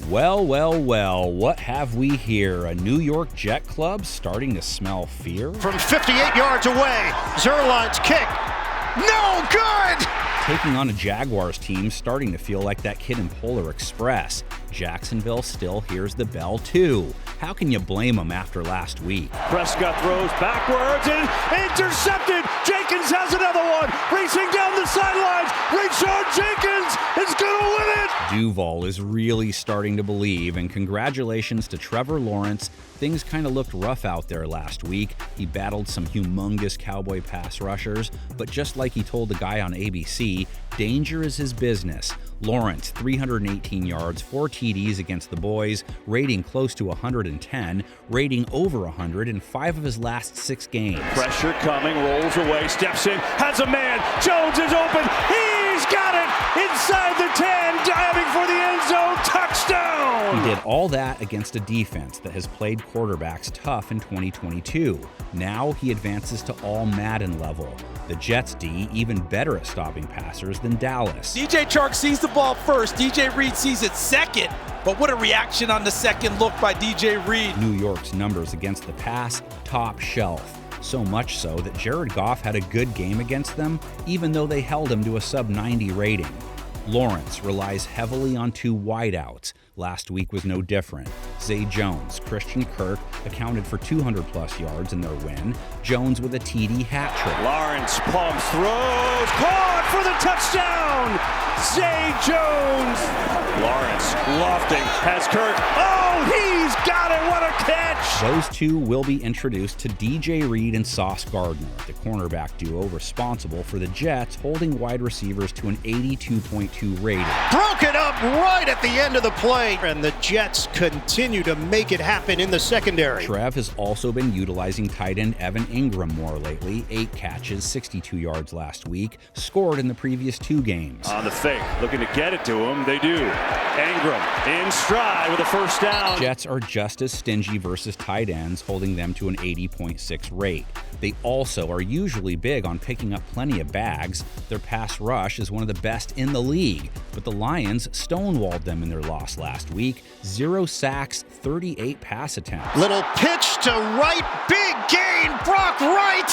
Well, well, well, what have we here? A New York Jet club starting to smell fear? From 58 yards away, Zuerlein's kick. No good! Taking on a Jaguars team starting to feel like that kid in Polar Express. Jacksonville still hears the bell too. How can you blame them after last week? Prescott throws backwards and intercepted. Jenkins has another one. Racing down the sidelines. Rayshard Jenkins is going to win it. Duval is really starting to believe, and congratulations to Trevor Lawrence. Things kind of looked rough out there last week. He battled some humongous Cowboy pass rushers, but just like he told the guy on ABC, danger is his business. Lawrence, 318 yards, 4 TDs against the boys, rating close to 110, rating over 100 in 5 of his last 6 games. Pressure coming, rolls away, steps in, has a man. Jones is open. He's got it inside the 10, diving for the end zone. Touchdown! He did all that against a defense that has played quarterbacks tough in 2022. Now he advances to all Madden level. The Jets D even better at stopping passers than Dallas. DJ Chark sees the ball first. DJ Reed sees it second. But what a reaction on the second look by DJ Reed. New York's numbers against the pass, top shelf. So much so that Jared Goff had a good game against them, even though they held him to a sub-90 rating. Lawrence relies heavily on 2 wideouts. Last week was no different. Zay Jones, Christian Kirk accounted for 200-plus yards in their win. Jones with a TD hat trick. Lawrence pumps, throws, caught for the touchdown! Zay Jones! Lawrence lofting, has Kirk. Oh, he's got it! What a catch! Those two will be introduced to DJ Reed and Sauce Gardner, the cornerback duo responsible for the Jets holding wide receivers to an 82.2 rating. Broken up right at the end of the play, and the Jets continue to make it happen in the secondary. Trev has also been utilizing tight end Evan Ingram more lately. 8 catches, 62 yards last week, scored in the previous 2 games. On the fake, looking to get it to him, they do. Ingram in stride with a first down. Jets are just as stingy versus tight ends, holding them to an 80.6 rate. They also are usually big on picking up plenty of bags. Their pass rush is one of the best in the league, but the Lions stonewalled them in their loss last week. 0 sacks, 38 pass attempts. Little pitch to right, big gain. Brock Wright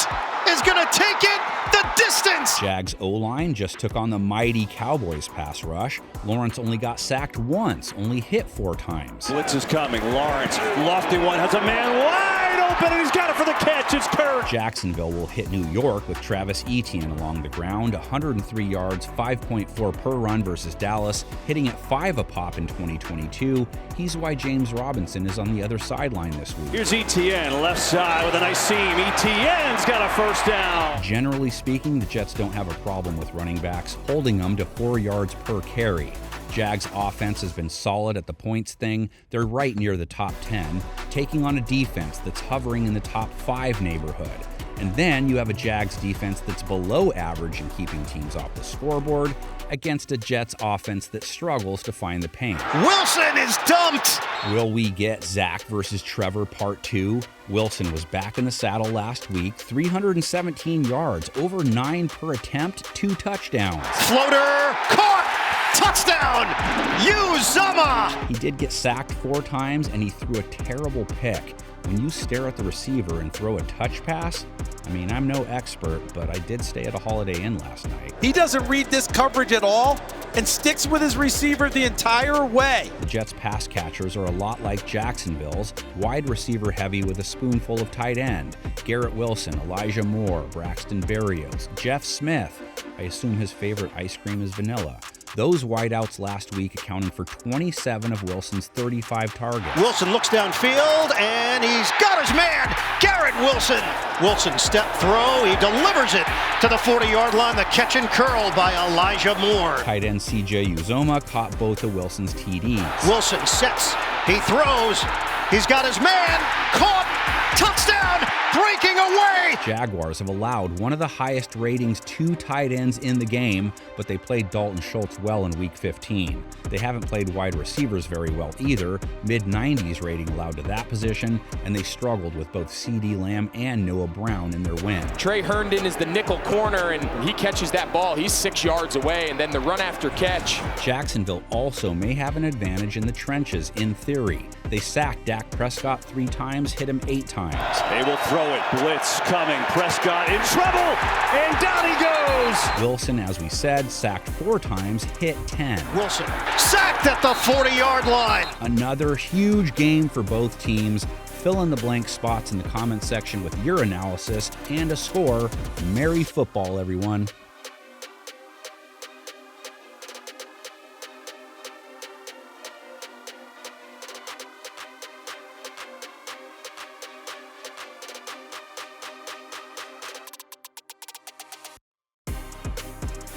is going to take it the distance. Jags O-line just took on the mighty Cowboys pass rush. Lawrence only got sacked once, only hit 4 times. Blitz is coming. Lawrence, lofty one, has a man wide open, and he's got it for the catch. It's Kirk. Jacksonville will hit New York with Travis Etienne along the ground, 103 yards, 5.4 per run versus Dallas, hitting at 5 a pop in 2022. He's why James Robinson is on the other sideline this week. Here's Etienne, left side with a nice seam. Etienne's got a first down. Generally speaking, the Jets don't have a problem with running backs, holding them to 4 yards per carry. Jags offense has been solid at the points thing. They're right near the top 10, taking on a defense that's hovering in the top 5 neighborhood. And then you have a Jags defense that's below average in keeping teams off the scoreboard against a Jets offense that struggles to find the paint. Wilson is dumped. Will we get Zach versus Trevor Part 2? Wilson was back in the saddle last week, 317 yards, over 9 per attempt, 2 touchdowns. Floater, caught, touchdown, Uzomah. He did get sacked 4 times, and he threw a terrible pick. When you stare at the receiver and throw a touch pass, I mean, I'm no expert, but I did stay at a Holiday Inn last night. He doesn't read this coverage at all and sticks with his receiver the entire way. The Jets' pass catchers are a lot like Jacksonville's, wide receiver heavy with a spoonful of tight end. Garrett Wilson, Elijah Moore, Braxton Berrios, Jeff Smith. I assume his favorite ice cream is vanilla. Those wideouts last week accounting for 27 of Wilson's 35 targets. Wilson looks downfield, and he's got his man, Garrett Wilson. Wilson step throw, he delivers it to the 40-yard line. The catch and curl by Elijah Moore. Tight end CJ Uzomah caught both of Wilson's TDs. Wilson sets, he throws, he's got his man, caught, touchdown, breaking away. Jaguars have allowed one of the highest ratings two tight ends in the game, but they played Dalton Schultz well in Week 15. They haven't played wide receivers very well either, mid-90s rating allowed to that position, and they struggled with both CeeDee Lamb and Noah Brown in their win. Trey Herndon is the nickel corner, and he catches that ball. He's 6 yards away, and then the run after catch. Jacksonville also may have an advantage in the trenches, in theory. They sacked Dak Prescott 3 times, hit him 8 times. They will throw it. Blitz coming. Prescott in trouble, and down he goes. Wilson, as we said, sacked 4 times, hit 10. Wilson sacked at the 40-yard line. Another huge game for both teams. Fill in the blank spots in the comments section with your analysis and a score. Merry football, everyone.